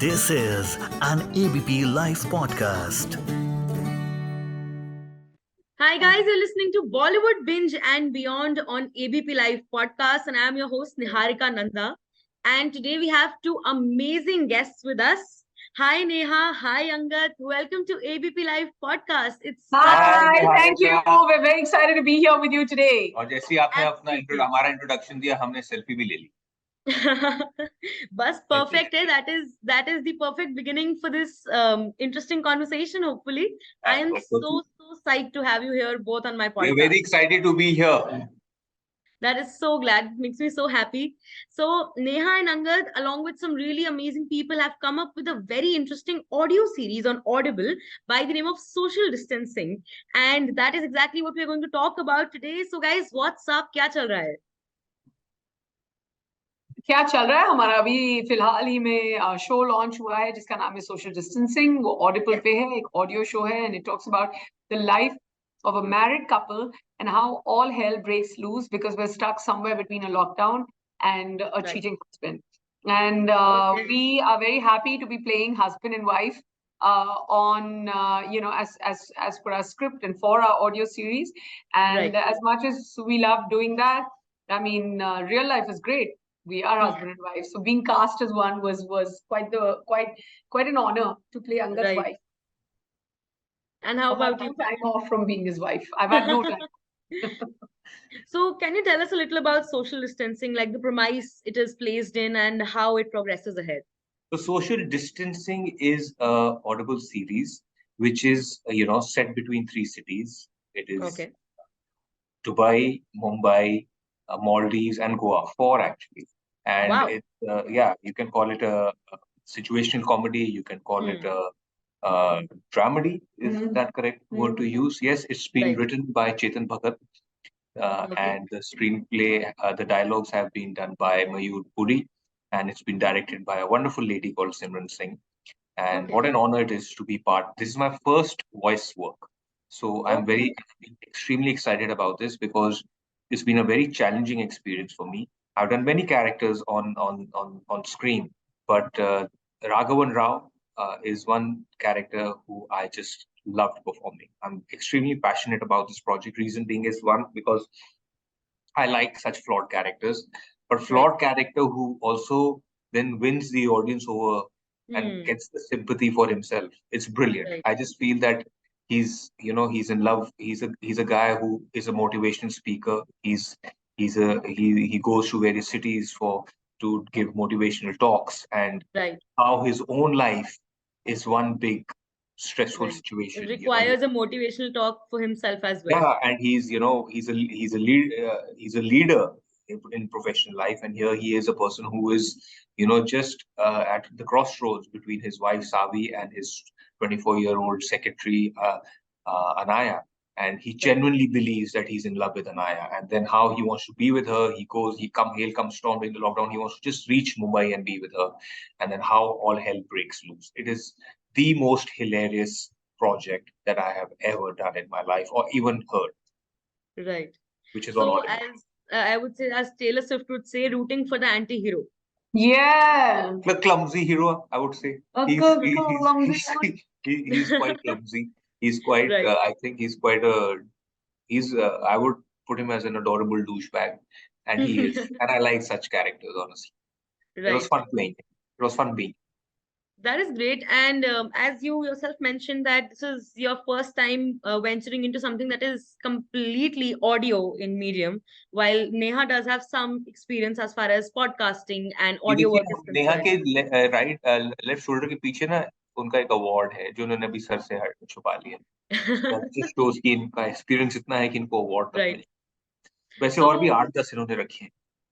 This is an ABP Live Podcast. Hi guys, you're listening to Bollywood Binge and Beyond on ABP Live Podcasts, and I'm your host Niharika Nanda. And today we have two amazing guests with us. Hi Neha, hi Angad. Welcome to ABP Live Podcast. It's such Hi, thank you. We're very excited to be here with you today. और जैसे ही आपने अपना हमारा introduction दिया हमने selfie भी ले ली बस perfect है. That is the perfect beginning for this interesting conversation. Hopefully, I am so psyched to have you here both on my podcast. We're very excited to be here. That is so glad. It makes me so happy. So, Neha and Angad, along with some really amazing people, have come up with a very interesting audio series on Audible by the name of Social Distancing. And that is exactly what we're going to talk about today. So, guys, what's up? क्या चल रहा है? क्या चल रहा है हमारा अभी फिलहाल ही में शो लॉन्च हुआ है जिसका नाम है सोशल डिस्टेंसिंग. वो ऑडिबल पे है, एक ऑडियो शो है and it talks about the life of a married couple and how all hell breaks loose because we're stuck somewhere between a lockdown and a cheating husband. And we are very happy to be playing husband and wife on as per our script and for our audio series. And as much as we love doing that, I mean, real life is great. We are husband and wife, so being cast as one was quite an honor to play Angad's wife. And how about you? Time off from being his wife. I've had no time. So, can you tell us a little about social distancing, like the premise it is placed in and how it progresses ahead? So social distancing is a Audible series which is set between three cities. It is Dubai, Mumbai, Maldives and Goa, four actually. And it's you can call it a situational comedy, you can call it a dramedy. Is that correct word to use? Yes, it's been written by Chetan Bhagat, and the screenplay, the dialogues have been done by Mayur Puri, and it's been directed by a wonderful lady called Simran Singh. And what an honor it is to be part. This is my first voice work, so I'm extremely excited about this because it's been a very challenging experience for me. I've done many characters on screen, but Raghavan Rao is one character who I just loved performing. I'm extremely passionate about this project. Reason being is one, because I like such flawed characters, but flawed character who also then wins the audience over and gets the sympathy for himself. It's brilliant. I just feel that he's in love. He's a guy who is a motivational speaker. He goes to various cities to give motivational talks, and how his own life is one big stressful situation. It requires a motivational talk for himself as well. Yeah, and he's a leader in professional life, and here he is a person who is just at the crossroads between his wife Savi and his 24-year-old secretary Anaya. And he genuinely believes that he's in love with Anaya, and then how he wants to be with her. He'll come storming the lockdown. He wants to just reach Mumbai and be with her, and then how all hell breaks loose. It is the most hilarious project that I have ever done in my life, or even heard. Right. Which is so, as I would say, as Taylor Swift would say, rooting for the anti-hero. Yeah. The clumsy hero, I would say. He's quite clumsy. He's quite, I think he's quite I would put him as an adorable douchebag. And he is. And I like such characters, honestly. It was fun playing. It was fun being. That is great. And as you yourself mentioned that this is your first time venturing into something that is completely audio in medium, while Neha does have some experience as far as podcasting and audio work is concerned. Neha के left shoulder के पीछे ना उनका एक award है जो उन्होंने अभी सर से छुपा लिया. Just shows कि इनका experience इतना है कि इनको award तक मिले. वैसे और भी 8-10 इन्होंने रखे हैं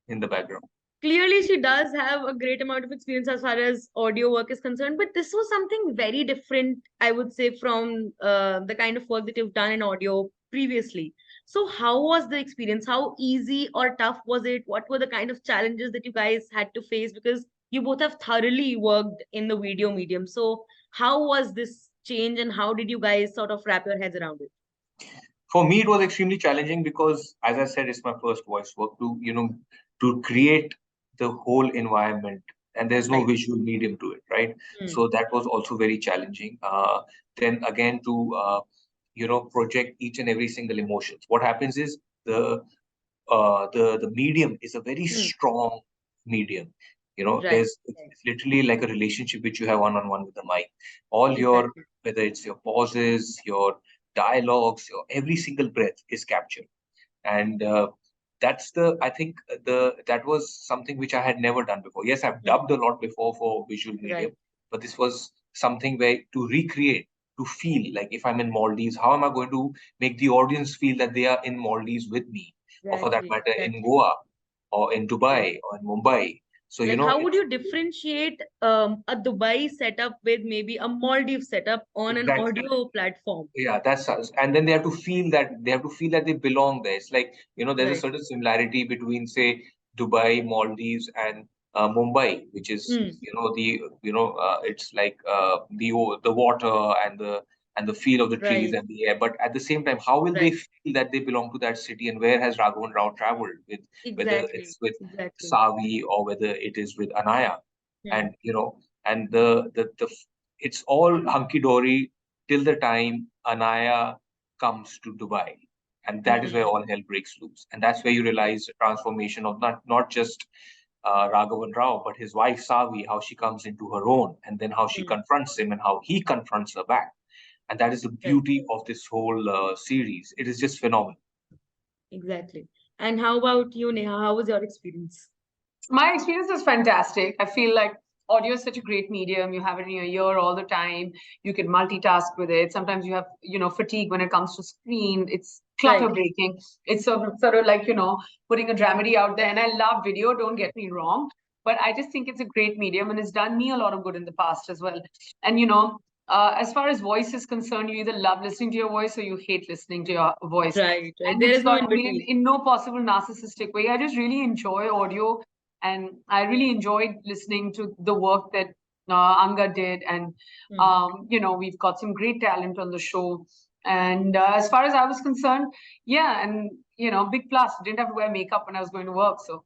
in the background. Clearly, she does have a great amount of experience as far as audio work is concerned, but this was something very different, I would say, from the kind of work that you've done in audio previously. So how was the experience? How easy or tough was it? What were the kind of challenges that you guys had to face? Because you both have thoroughly worked in the video medium. So how was this change and how did you guys sort of wrap your heads around it? For me, it was extremely challenging because, as I said, it's my first voice work to create the whole environment and there's no Right. visual medium to it, right? So that was also very challenging. Then again, to project each and every single emotions. What happens is the medium is a very strong medium. Right. It's literally like a relationship which you have one on one with the mic. All your, Exactly. whether it's your pauses, your dialogues, your every single breath is captured. And that's the I think the that was something which I had never done before. Yes, I've dubbed a lot before for visual medium, Right. but this was something where to recreate, to feel like if I'm in Maldives, how am I going to make the audience feel that they are in Maldives with me, or for that Exactly. matter in Exactly. Goa or in Right. Dubai or in Mumbai. So Like, how would it's you differentiate a Dubai setup with maybe a Maldives setup on an exactly. audio platform? Yeah, that's us. And then they have to feel that they belong there. It's like, there's a Right. certain similarity between, say, Dubai, Maldives, and Mumbai, which is, Hmm. it's like the water and the feel of the trees Right. and the air. But at the same time, how will they Right. feel that they belong to that city, and where has Raghavan Rao traveled with, whether Exactly. it's with Exactly. Savi or whether it is with Anaya, Hmm. and and it's all hunky dory till the time Anaya comes to Dubai. And that is where Hmm. all hell breaks loose. And that's where you Right. realize the transformation of not just Raghavan Rao, but his wife Savi, how she comes into her own, and then how she Hmm. confronts him and how he confronts her back. And that is the Right. beauty of this whole series. It is just phenomenal. Exactly. And how about you, Neha? How was your experience? My experience is fantastic. I feel like audio is such a great medium. You have it in your ear all the time. You can multitask with it. Sometimes you have, fatigue when it comes to screen. It's clutter Right. breaking. It's sort of like, putting a dramedy out there. And I love video, don't get me wrong. But I just think it's a great medium and it's done me a lot of good in the past as well. And, as far as voice is concerned, you either love listening to your voice or you hate listening to your voice. Right. Right. And There it's is no not in made between. in no possible narcissistic way. I just really enjoy audio and I really enjoyed listening to the work that Anga did, and Hmm. we've got some great talent on the show. And as far as I was concerned, yeah, and big plus, didn't have to wear makeup when I was going to work, so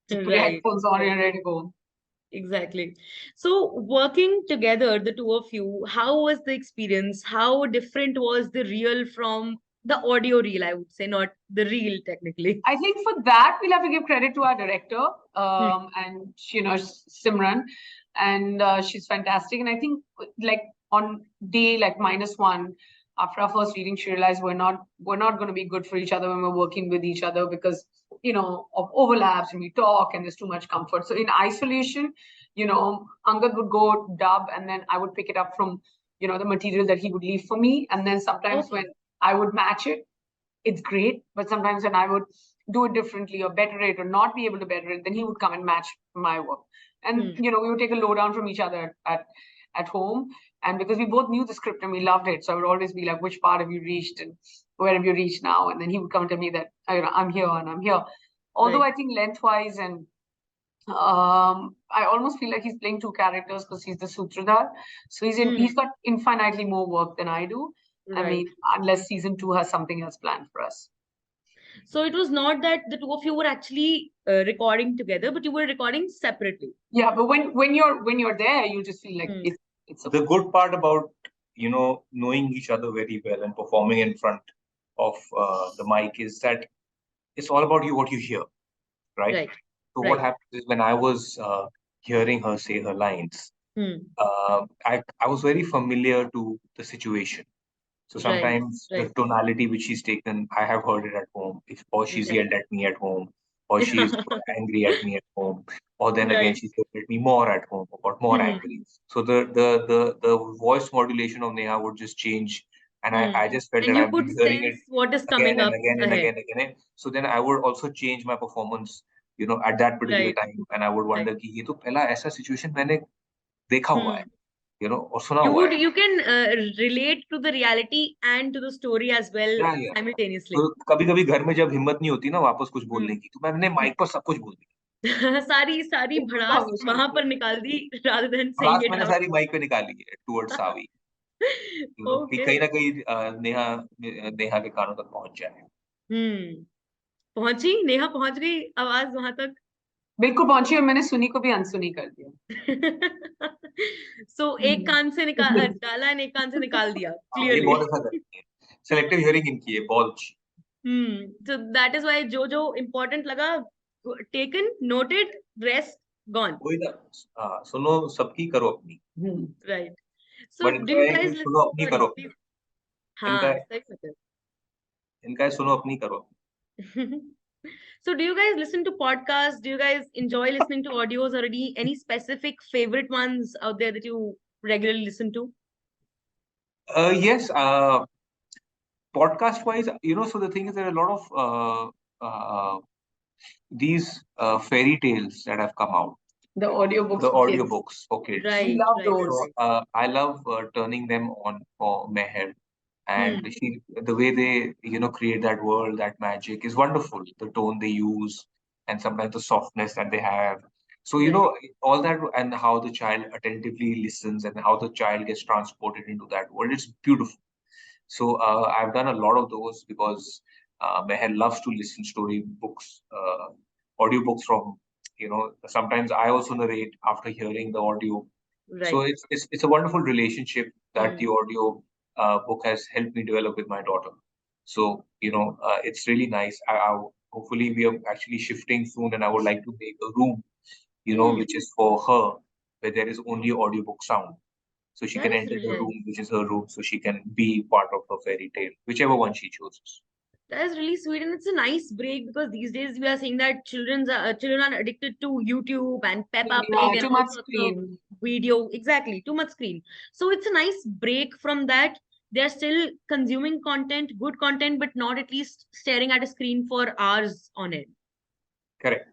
just put your Right. headphones on Right. and ready to go. Exactly. So, working together, the two of you, how was the experience? How different was the reel from the audio reel, I would say, not the reel technically. I think for that we'll have to give credit to our director, Hmm. and Simran, and she's fantastic. And I think like on day like -1 after our first reading, she realized we're not going to be good for each other when we're working with each other because of overlaps and we talk and there's too much comfort. So in isolation, Angad would go dub and then I would pick it up from the material that he would leave for me, and then sometimes when Okay. I would match it, it's great. But sometimes when I would do it differently or better it or not be able to better it, then he would come and match my work. And Hmm. we would take a lowdown from each other at home. And because we both knew the script and we loved it, so I would always be like, which part have you reached and where have you reached now? And then he would come and tell me that I'm here and I'm here. Although Right. I think lengthwise and I almost feel like he's playing two characters because he's the Sutradhar. So Hmm. he's got infinitely more work than I do. I Right. mean, unless season 2 has something else planned for us. So it was not that the two of you were actually recording together, but you were recording separately. Yeah, but when you're there, you just feel like Hmm. it's a The good part about, knowing each other very well and performing in front of the mic is that it's all about what you hear, right? Right. So what Right. happened is when I was hearing her say her lines, Hmm. I was very familiar to the situation. So Right. sometimes the Right. tonality which she's taken, I have heard it at home. If or she's Right. yelled at me at home, or she's got angry at me at home, or then again Right. she's yelled at me more at home, or got more Hmm. angry. So the voice modulation of Neha would just change, and I Hmm. just felt And that you I've could been hearing it sense what is again coming and up again and ahead. again and again. So then I would also change my performance, at that particular Right. time, and I would Right. wonder कि ये तो पहला ऐसा situation मैंने देखा हुआ है, Hmm. और सुना हुआ है. You can relate to the reality and to the story as well या simultaneously. तो कभी कभी घर में जब हिम्मत नहीं होती ना वापस कुछ बोलने Hmm. की, तो मैंने Hmm. माइक पर सब कुछ बोल दिया. सारी सारी it's a भड़ास combination of वहां पर both. निकाल दी rather than saying भड़ास it मैंने out. सारी माइक पे निकाली है टुवर्ड्स सावी, कि कहीं Okay. ना कहीं नेहा नेहा के कानों तक पहुंच जाए. हम्म. पहुंची नेहा, पहुंच गई आवाज वहां तक. बिल्कुल पहुंची और मैंने सुनी को भी अनसुनी कर दिया. So एक कान से डाला and एक कान से निकाल दिया. ये Clearly. बहुत अच्छा करती है. Selective hearing इनकी है, बहुत अच्छी. So that is why जो important लगा, taken, noted, rest, gone. वही ना. सुनो सबकी, करो अपनी. Right. So बट do इनका you है कि guys सुनो listen? अपनी, Sorry, करो अपनी. please. इनका हाँ, है, सही बात है. इनका है सुनो अपनी, करो अपनी. So do you guys listen to podcasts? Do you guys enjoy listening to audios or any specific favorite ones out there that you regularly listen to? Yes, podcast wise, so the thing is there are a lot of these fairy tales that have come out. The audiobooks The for kids. audiobooks for kids. Right, We love right, those. So I love turning them on for Meher, and Hmm. the way they create that world, that magic is wonderful. The tone they use, and sometimes the softness that they have. So Right. all that, and how the child attentively listens, and how the child gets transported into that world. It's beautiful. So I've done a lot of those because Meher loves to listen story books, audiobooks from, sometimes I also narrate after hearing the audio. So Right. it's a wonderful relationship that the Hmm. audio book has helped me develop with my daughter. So, it's really nice. Hopefully we are actually shifting soon, and I would like to make a room, Hmm. which is for her, where there is only audiobook sound. So she That can is enter really the nice. room, which is her room, so she can be part of her fairy tale, whichever one she chooses. That is really sweet, and it's a nice break because these days we are seeing that children are addicted to YouTube and Peppa Pig Yeah, and too all much sorts of screen. video. Exactly, too much screen. So it's a nice break from that. They're still consuming content, good content, but not at least staring at a screen for hours on it. Correct.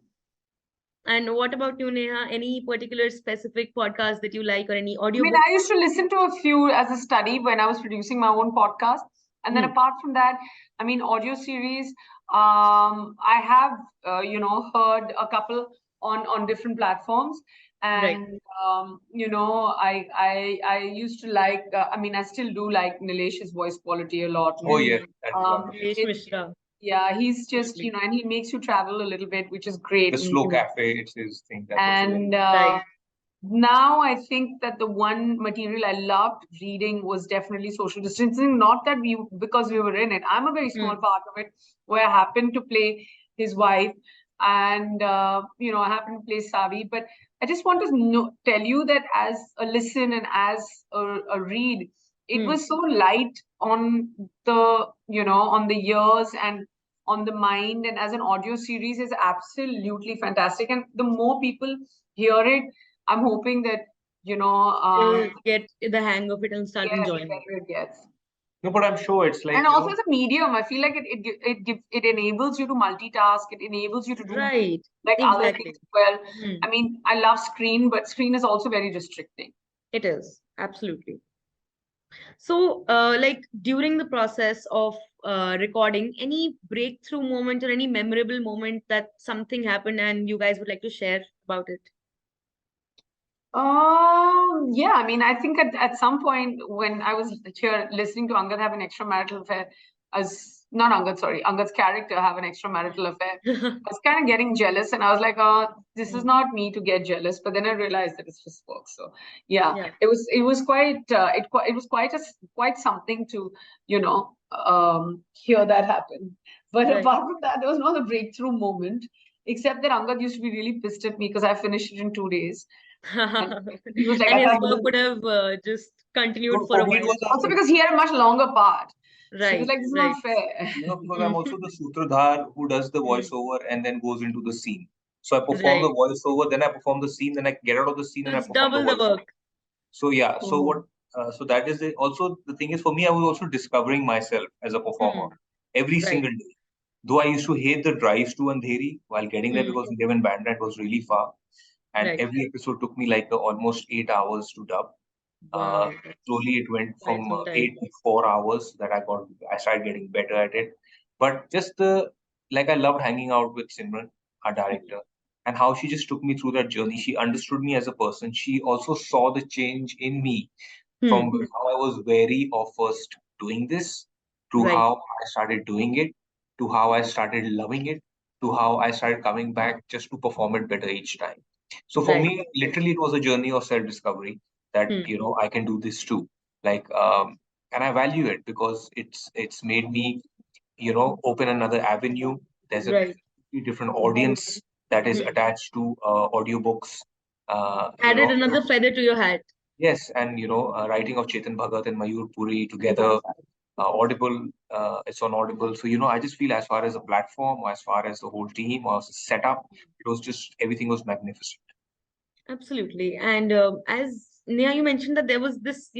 And what about you, Neha? Any particular specific podcast that you like or any I mean, audiobook? I used to listen to a few as a study when I was producing my own podcast. And then Hmm. apart from that, I mean, audio series, I have, heard a couple on different platforms. Right. And, I used to like, I mean, I still do like Nilesh's voice quality a lot. Oh, Hmm. yes, that is wonderful. Nilesh It, Mishra, yeah, he's just, especially. and he makes you travel a little bit, which is great. The Slow Cafe, it's his thing. That's also very And Right. now I think that the one material I loved reading was definitely social distancing. Not that because we were in it. I'm a very small Hmm. part of it, where I happened to play his wife, and I happened to play Savi. But I just want to tell you that as a listen and as a read, it Hmm. was so light on on the ears and on the mind, and as an audio series is absolutely fantastic. And the more people hear it, I'm hoping that, You'll get the hang of it and start yes, the enjoying it. better it gets. No, but I'm sure it's like, And also as a medium, I feel like it enables you to multitask. It enables you to do Right. like other things Exactly. as well. Hmm. I mean, I love screen, but screen is also very restricting. It is. Absolutely. So, like during the process of recording, any breakthrough moment or any memorable moment that something happened and you guys would like to share about it? Yeah, I mean, I think at some point when I was here listening to Angad have an extramarital affair, as not Angad, sorry, Angad's character have an extramarital affair, I was kind of getting jealous, and I was like, "Oh, this is not me to get jealous." But then I realized that it's just work. So yeah, Yeah. it was quite something to hear that happen. But Right. apart from that, there was not a breakthrough moment, except that Angad used to be really pissed at me because I finished it in 2 days. And he was like, And I his can't work believe would it. have just continued for for a me, it while. was Also because he had a much longer part. So he was Right. like, this is Right. not fair. because I'm also the Sutradhar who does the Hmm. voiceover and then goes into the scene. So I perform the Right. voiceover, then I perform the scene, then I get out of the scene So and I it's perform the double the voiceover. work. So yeah, so Hmm. so that is it. Also, the thing is for me, I was also discovering myself as a performer Hmm. every Right. single day. Though I used to hate the drives to Andheri while getting there Hmm. because we live in Bandra, it was really far. And Right. every episode took me like almost 8 hours to dub. Uh, Wow. That's Slowly it went quite from some time. 8 to 4 hours that I started getting better at it. But just like I loved hanging out with Simran, our Hmm. director, and how she just took me through that journey. She understood me as a person. She also saw the change in me from Hmm. how I was wary of first doing this to Right. how I started doing it to how I started loving it. to how I started coming back just to perform it better each time. So for Right. me, literally, it was a journey of self-discovery that, I can do this too. Like, and I value it because it's made me, open another avenue. There's a Right. different audience that is Hmm. attached to audiobooks. Added another feather to your hat. Yes, and writing of Chetan Bhagat and Mayur Puri together, Audible, it's on Audible. So I just feel as far as the platform, or as far as the whole team or setup, it was just everything was magnificent. Absolutely. And as Neha, you mentioned that there was this,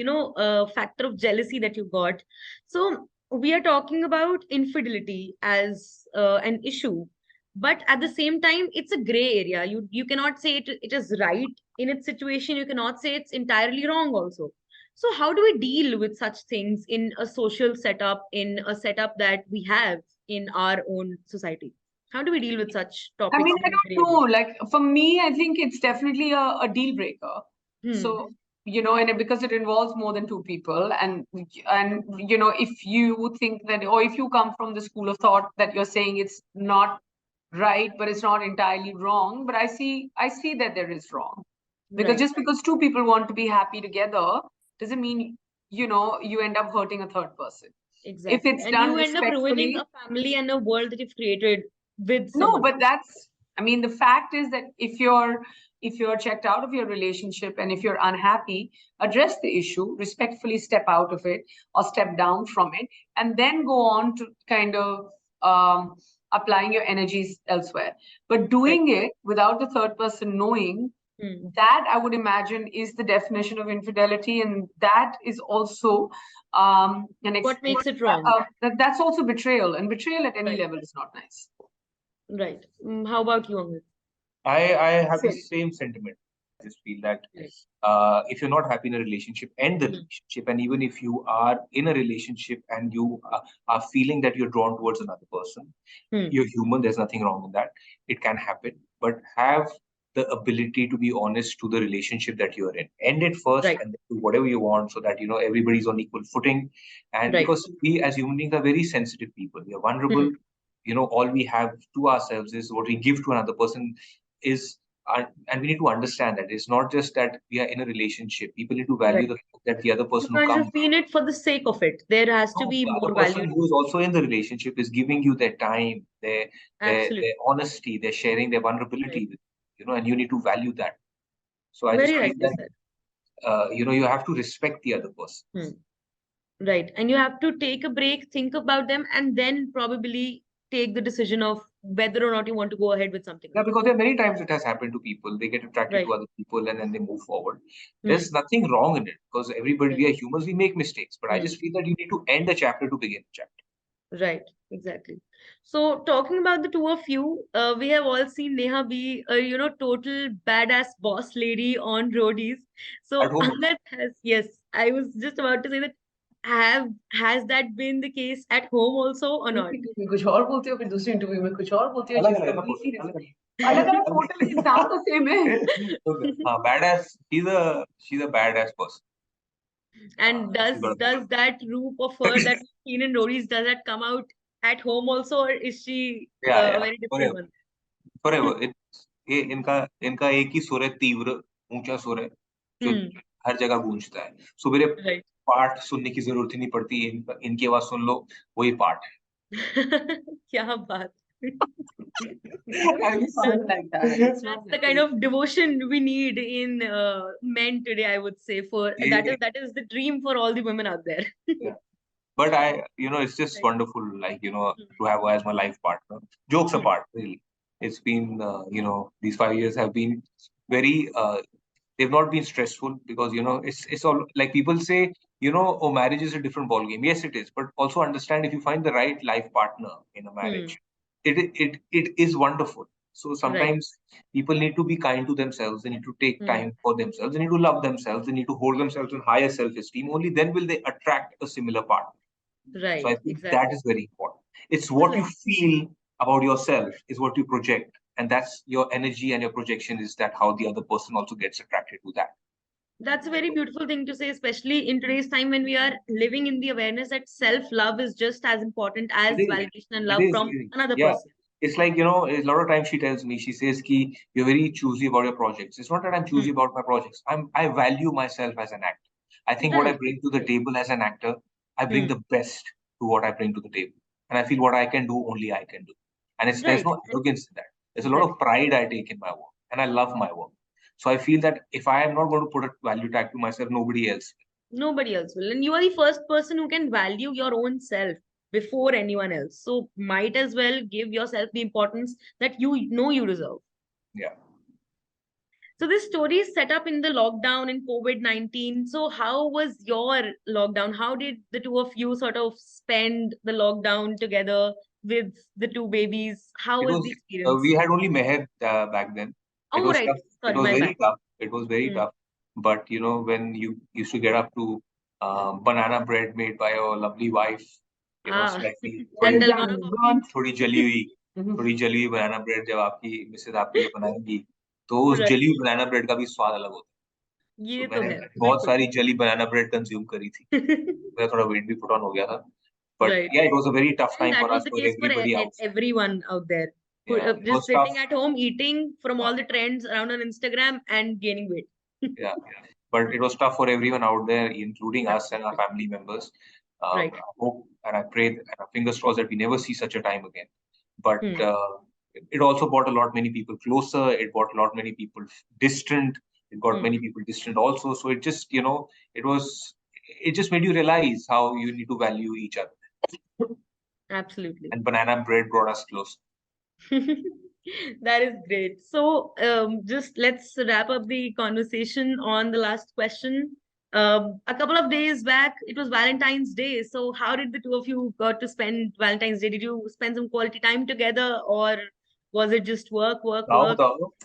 factor of jealousy that you got. So we are talking about infidelity as an issue, but at the same time, it's a gray area. You cannot say it is right in its situation. You cannot say it's entirely wrong also. So how do we deal with such things in a social setup, in a setup that we have in our own society? How do we deal with such I topics mean, I in don't gray know. area? Like for me, I think it's definitely a deal breaker. So, because it involves more than two people, and if you think that, or if you come from the school of thought that you're saying it's not right, but it's not entirely wrong, but I see that there is wrong. Because Right. just because two people want to be happy together doesn't mean, you end up hurting a third person. If Exactly. it's And done you end up ruining respectfully. a family and a world that you've created with No, someone but else. I mean, the fact is that if you're checked out of your relationship and if you're unhappy, address the issue, respectfully step out of it or step down from it, and then go on to kind of applying your energies elsewhere. But Right. doing it without the third person knowing, Hmm. that I would imagine is the definition of infidelity, and that is also What makes it wrong? that's also betrayal, and betrayal at any Right. level is not nice. Right. How about you, Angad? I have the Same. same sentiment. I just feel that Right. if you're not happy in a relationship, end the Hmm. relationship. And even if you are in a relationship and you are feeling that you're drawn towards another person, Hmm. you're human. There's nothing wrong in that. It can happen, but have the ability to be honest to the relationship that you're in. End it first, Right. and then do whatever you want, so that everybody's on equal footing. And Right. because we as human beings are very sensitive people, we are Hmm. vulnerable. All we have to ourselves is what we give to another person is. And we need to understand that it's not just that we are in a relationship. People need to value Right. the fact that the other You person who can't comes, just be in it for the sake of it. There has to no, be the other more person value to who is it. also in the relationship is giving you their time, their Absolutely. honesty, they're sharing their Right. vulnerability with and you need to value that. So I just Very feel rightly that said. you have to respect the other person. Hmm. Right. And you have to take a break, think about them, and then probably take the decision of whether or not you want to go ahead with something or Yeah, not. because there are many times it has happened to people. They get attracted to Right. other people and then they move forward. Hmm. There's nothing wrong in it because everybody, Right. we are humans, we make mistakes. But I Hmm. just feel that you need to end a chapter to begin a chapter. Right, exactly. So talking about the two of you, we have all seen Neha be a total badass boss lady on Roadies. At So home, Angad has, yes, I was just about to say that has that been the case at home also or not? Interview में कुछ और बोलते हो फिर दूसरे interview में कुछ और बोलते हो अलग चीज अलग है ना, कंप्लीटली अलग डिफरेंट अलग अलग अलग अलग टोटली इंसान तो सेम है badass. She's a badass person. And She's got does that roop of her that we've seen in Roadies, does that come out at home also, or is she yeah, a yeah, very different forever, one? forever. ये इनका इनका एक ही सुर है, तीव्र ऊंचा सुर है जो Hmm. हर जगह गूंजता है. सो मेरे Right. पाठ सुनने की जरूरत ही नहीं पड़ती. इनकी आवाज सुन लो, वही पाठ है. क्या बात. it's That's not like that. It's not the like kind that. of devotion we need in men today, I would say. For ये- that is the dream for all the women out there. yeah. But it's just Right. wonderful, like, to have her as my life partner. Jokes Hmm. apart, really. It's been, these 5 years have been very, they've not been stressful because, it's all like people say, oh, marriage is a different ball game. Yes, it is. But also understand if you find the right life partner in a Hmm. marriage, it is wonderful. So Right. sometimes people need to be kind to themselves. They need to take Hmm. time for themselves. They need to love themselves. They need to hold themselves in higher self-esteem. Only then will they attract a similar partner. So Right. I think that Exactly. is very important. It's That's what you very. feel about yourself is what you project. And that's your energy and your projection is that how the other person also gets attracted to that. That's a very beautiful thing to say, especially in today's time when we are living in the awareness that self-love is just as important It as is. validation and It love is. from another Yeah. person. it's like, a lot of times she tells me, she says ki you're very choosy about your projects. It's not that I'm choosy about my projects. I value myself as an actor. I think what I Right. bring to the table as an actor, I bring Hmm. the best to what I bring to the table. And I feel what I can do, only I can do. And there's Right. no arrogance in that. There's a lot Right. of pride I take in my work. And I love my work. So I feel that if I am not going to put a value tag to myself, nobody else Nobody else will. And you are the first person who can value your own self before anyone else. So might as well give yourself the importance that you know you deserve. will. Yeah. So this story is set up in the lockdown in COVID-19. So how was your lockdown? How did the two of you sort of spend the lockdown together with the two babies? How It was was, the experience? we had only Meher back then. It Oh, was right. tough. It Sorry, was my very bad. tough. It was very Hmm. tough. But, when you used to get up to banana bread made by your lovely wife, Ah, slightly, that Well dalgona done, coffee. burnt. थोड़ी जली हुई Mhm. थोड़ी जली हुई बनाना bread जब आपकी Mrs आपके लिए बनाएंगी तो उस Right. जली हुई बनाना ब्रेड का भी स्वाद अलग होता है ये तो तो मैंने है बहुत बिल्कुल. सारी जली बनाना ब्रेड कंज्यूम करी थी मेरा थोड़ा वेट भी पुट ऑन हो गया था but Right. yeah, it was a very tough And time that for was us, the for case for everybody outside. everyone out there who Yeah, it just was tough. sitting at home eating from all the trends around on Instagram and gaining weight. Yeah, but it was tough for everyone out there, including us and our Absolutely. family members. Right. I hope and I pray and our fingers crossed that we never see such a time again. But Hmm. it also brought a lot many people closer. It brought a lot many people distant. It got Hmm. many people distant also. So it just, it just made you realize how you need to value each other. Absolutely. And banana bread brought us close. That is great. So, just let's wrap up the conversation on the last question. A couple of days back, it was Valentine's Day. So, how did the two of you got to spend Valentine's Day? Did you spend some quality time together, or was it just work, work, Now, work?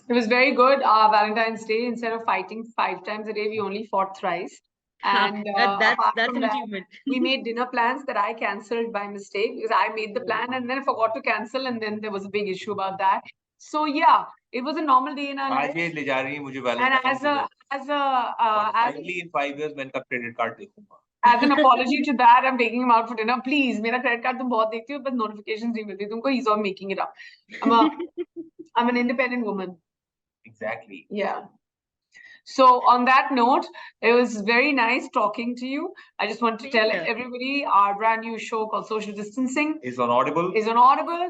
It was very good. Valentine's Day, instead of fighting 5 times a day, we only fought thrice. And apart That's from an that, achievement. we made dinner plans that I cancelled by mistake because I made the plan and then I forgot to cancel, and then there was a big issue about that. So yeah, it was a normal day in our आज life. ये ले जा रही है मुझे And Valentine as के a दिन as a और as फाइनली इन 5 years मैं इनका क्रेडिट कार्ड देखूंगा as an apology to that, I'm taking him out for dinner. Please, मेरा credit card तुम बहुत देखती हो, but notifications नहीं मिलती तुमको. He's all making it up. I'm an independent woman. Exactly. Yeah. So on that note, it was very nice talking to you. I just want to Same tell here. everybody our brand new show called Social Distancing Is on Audible. is on Audible.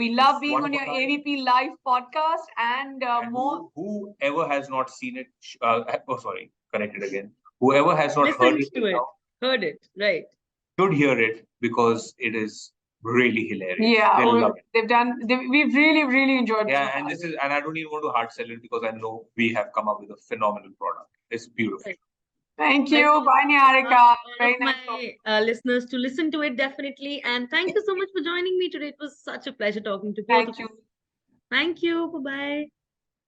We love It's being on your wonderful. ABP Live Podcast and And more. whoever has not seen it, oh sorry, corrected again. Whoever has not heard Listened it to till it, now heard it, right? should hear it because it is really hilarious. Yeah, They'll love it. we've really, really enjoyed being Yeah, a and part of it. and I don't even want to hard sell it because I know we have come up with a phenomenal product. It's beautiful. Right. Thank I you. will Bye, ask Niharika. all Very of nice talking. my listeners to listen to it definitely. And thank you so much for joining me today. It was such a pleasure talking to both of Thank you. you. Thank you. Bye bye.